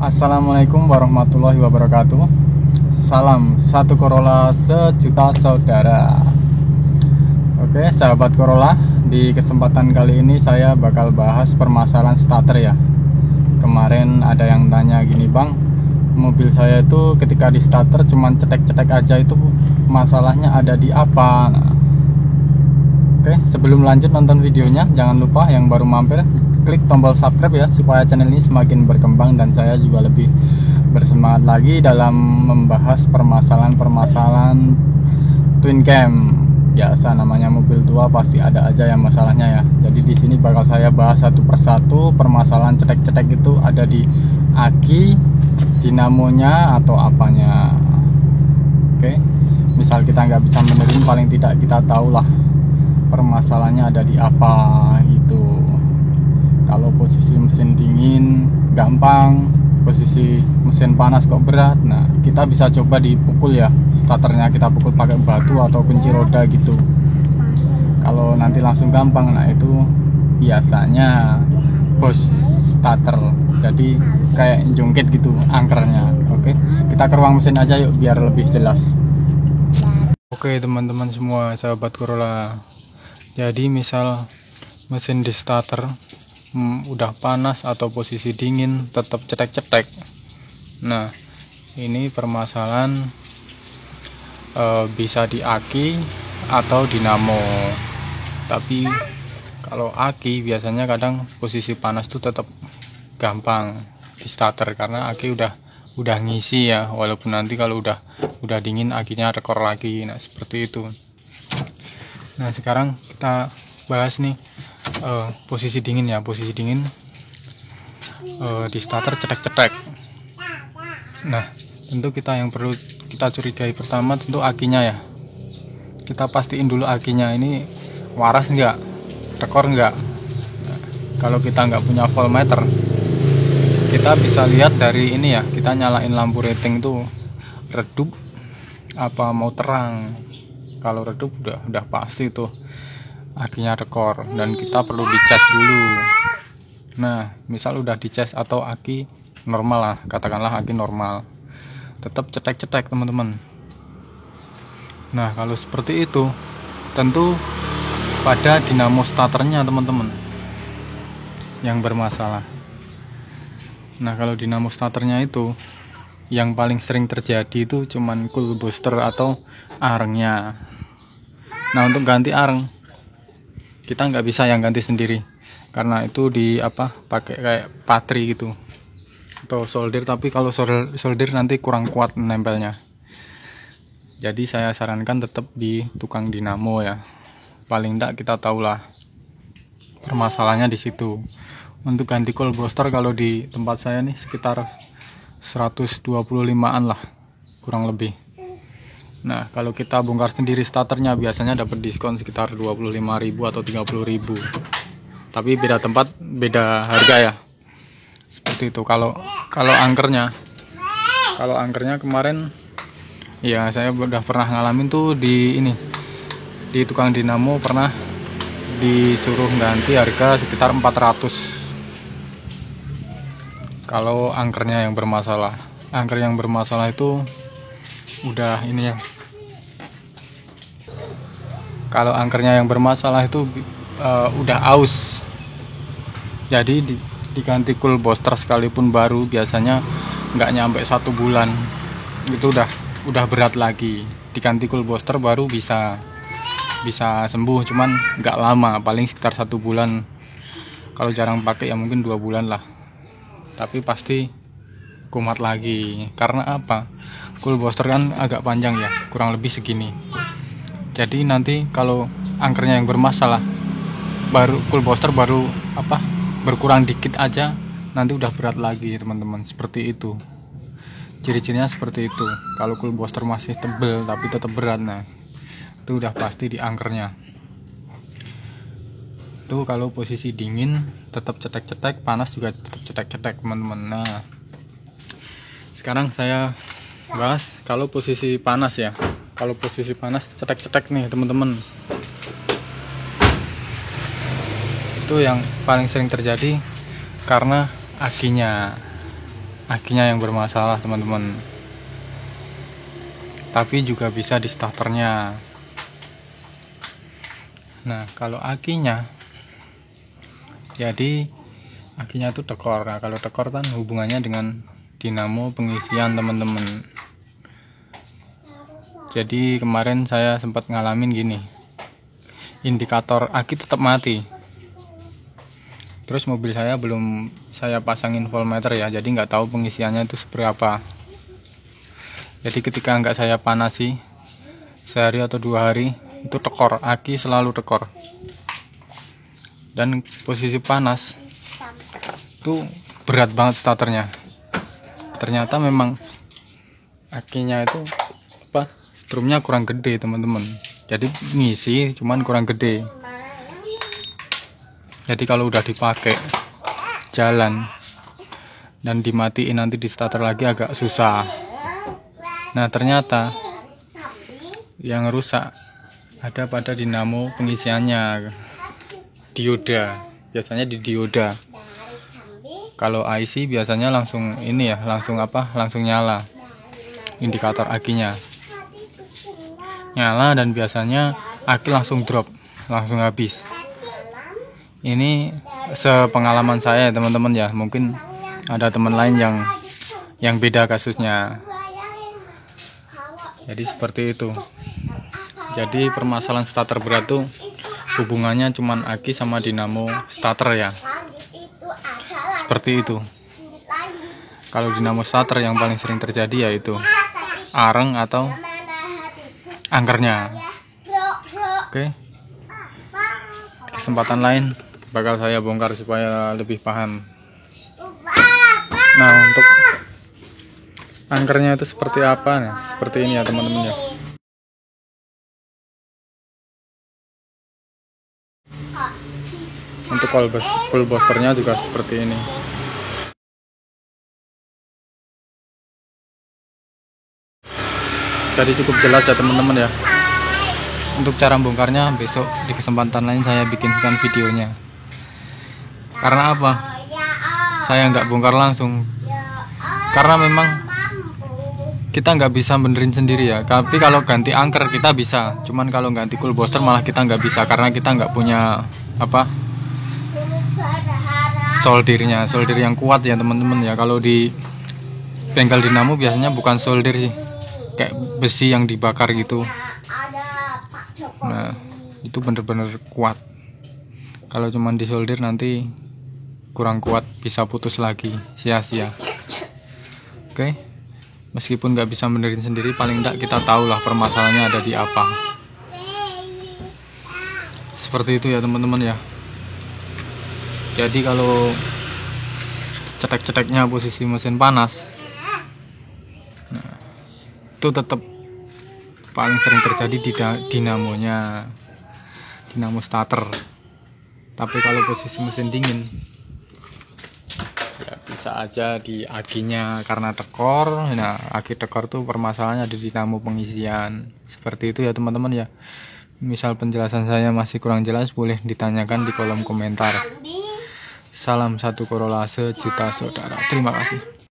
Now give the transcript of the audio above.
Assalamualaikum warahmatullahi wabarakatuh. Salam satu Corolla sejuta saudara. Oke sahabat Corolla, di kesempatan kali ini saya bakal bahas permasalahan starter ya. Kemarin ada yang tanya gini, bang, mobil saya itu ketika di starter cuman cetek-cetek aja, itu masalahnya ada di apa? Oke, sebelum lanjut nonton videonya, jangan lupa yang baru mampir klik tombol subscribe ya, supaya channel ini semakin berkembang dan saya juga lebih bersemangat lagi dalam membahas permasalahan-permasalahan twin cam. Biasa namanya mobil tua pasti ada aja yang masalahnya ya. Jadi di sini bakal saya bahas satu persatu permasalahan cetek-cetek itu ada di aki, dinamonya atau apanya. Oke, misal kita nggak bisa benerin, paling tidak kita tahulah permasalahannya ada di apa gitu. Kalau posisi mesin dingin gampang, posisi mesin panas kok berat, nah kita bisa coba dipukul ya, starternya kita pukul pakai batu atau kunci roda gitu. Kalau nanti langsung gampang, nah itu biasanya bos starter, jadi kayak jungkit gitu angkernya. Oke, kita ke ruang mesin aja yuk biar lebih jelas. Oke teman-teman semua, sahabat Corolla, jadi misal mesin di starter udah panas atau posisi dingin tetap cetek-cetek. Nah ini permasalahan bisa di aki atau dinamo. Tapi kalau aki biasanya kadang posisi panas tuh tetap gampang di starter karena aki udah ngisi ya, walaupun nanti kalau udah dingin akinya rekor lagi. Nah seperti itu. Nah sekarang kita bahas nih posisi dingin ya. Posisi dingin di starter cetek-cetek. Nah tentu kita yang perlu kita curigai pertama tentu akinya ya. Kita pastiin dulu akinya ini waras enggak, rekor enggak. Nah, kalau kita nggak punya voltmeter, kita bisa lihat dari ini ya, kita nyalain lampu rating tuh redup apa mau terang. Kalau redup udah pasti tuh akinya rekor dan kita perlu dicas dulu. Nah misal udah dicas atau aki normal lah, katakanlah aki normal, tetap cetek-cetek teman-teman. Nah kalau seperti itu tentu pada dinamo starternya teman-teman yang bermasalah. Nah kalau dinamo starternya itu yang paling sering terjadi itu cuman cool booster atau arengnya. Nah untuk ganti areng kita nggak bisa yang ganti sendiri karena itu pakai kayak patri gitu atau solder, tapi kalau solder nanti kurang kuat nempelnya. Jadi saya sarankan tetap di tukang dinamo ya, paling enggak kita tahulah permasalahannya di situ. Untuk ganti cool booster kalau di tempat saya nih sekitar 125-an lah kurang lebih. Nah kalau kita bongkar sendiri starternya biasanya dapat diskon sekitar 25.000 atau 30.000. Tapi beda tempat beda harga ya. Seperti itu. Kalau angkernya kemarin ya saya udah pernah ngalamin tuh di tukang dinamo, pernah disuruh ganti harga sekitar 400. Kalau angkernya yang bermasalah. Angker yang bermasalah itu udah ini ya, kalau angkernya yang bermasalah itu udah aus, jadi diganti cool booster sekalipun baru biasanya nggak nyampe 1 bulan itu udah berat lagi. Diganti cool booster baru bisa sembuh, cuman nggak lama, paling sekitar 1 bulan. Kalau jarang pakai ya mungkin 2 bulan lah, tapi pasti kumat lagi. Karena apa? Cool booster kan agak panjang ya, kurang lebih segini. Jadi nanti kalau angkernya yang bermasalah, baru cool booster baru berkurang dikit aja, nanti udah berat lagi teman-teman. Seperti itu. Ciri-cirinya seperti itu. Kalau cool booster masih tebel tapi tetap berat, nah itu udah pasti di angkernya. Itu kalau posisi dingin tetap cetek-cetek, panas juga tetap cetek-cetek teman-teman. Nah sekarang saya bahas kalau posisi panas ya. Kalau posisi panas cetek-cetek nih teman-teman, itu yang paling sering terjadi karena akinya. akinya yang bermasalah teman-teman, tapi juga bisa di starternya. Nah kalau akinya, jadi akinya tuh tekor. Nah kalau tekor kan hubungannya dengan dinamo pengisian teman-teman. Jadi kemarin saya sempat ngalamin gini, indikator aki tetap mati. Terus mobil saya belum saya pasangin voltmeter ya, jadi nggak tahu pengisiannya itu seperti apa. Jadi ketika nggak saya panasi sehari atau 2 hari, itu tekor, aki selalu tekor. Dan posisi panas itu berat banget starternya. Ternyata memang akinya itu strumnya kurang gede teman-teman. Jadi ngisi cuman kurang gede. Jadi kalau udah dipakai jalan dan dimatiin nanti di starter lagi agak susah. Nah ternyata yang rusak ada pada dinamo pengisiannya, dioda. Biasanya di dioda. Kalau IC biasanya langsung ini ya, langsung nyala indikator akinya. Nyala dan biasanya aki langsung drop, langsung habis. Ini sepengalaman saya teman-teman ya, mungkin ada teman lain yang beda kasusnya. Jadi seperti itu. Jadi permasalahan starter berat tuh hubungannya cuman aki sama dinamo starter ya. Seperti itu. Kalau dinamo starter yang paling sering terjadi yaitu areng atau angkernya. Oke. Kesempatan lain bakal saya bongkar supaya lebih paham. Nah untuk angkernya itu seperti apa? Nah, seperti ini ya teman-teman ya. Untuk coil boosternya juga seperti ini. Jadi cukup jelas ya teman-teman ya. Untuk cara bongkarnya besok di kesempatan lain saya bikinkan videonya. Karena apa? Saya nggak bongkar langsung. Karena memang kita nggak bisa benerin sendiri ya. Tapi kalau ganti angker kita bisa. Cuman kalau ganti coil booster malah kita nggak bisa karena kita nggak punya solder yang kuat ya teman-teman ya. Kalau di bengkel dinamo biasanya bukan solder sih, kayak besi yang dibakar gitu. Nah itu bener-bener kuat. Kalau cuman disolder nanti kurang kuat, bisa putus lagi, sia-sia. Oke, meskipun nggak bisa benerin sendiri, paling enggak kita tahu lah permasalahannya ada di apa. Seperti itu ya teman-teman ya. Jadi kalau cetek-ceteknya posisi mesin panas, nah, itu tetap paling sering terjadi di dinamo starter. Tapi kalau posisi mesin dingin ya bisa aja di akinya karena tekor. Nah aki tekor tuh permasalahannya ada di dinamo pengisian. Seperti itu ya teman-teman ya. Misal penjelasan saya masih kurang jelas, boleh ditanyakan di kolom komentar. Salam satu Corolla sejuta saudara. Terima kasih.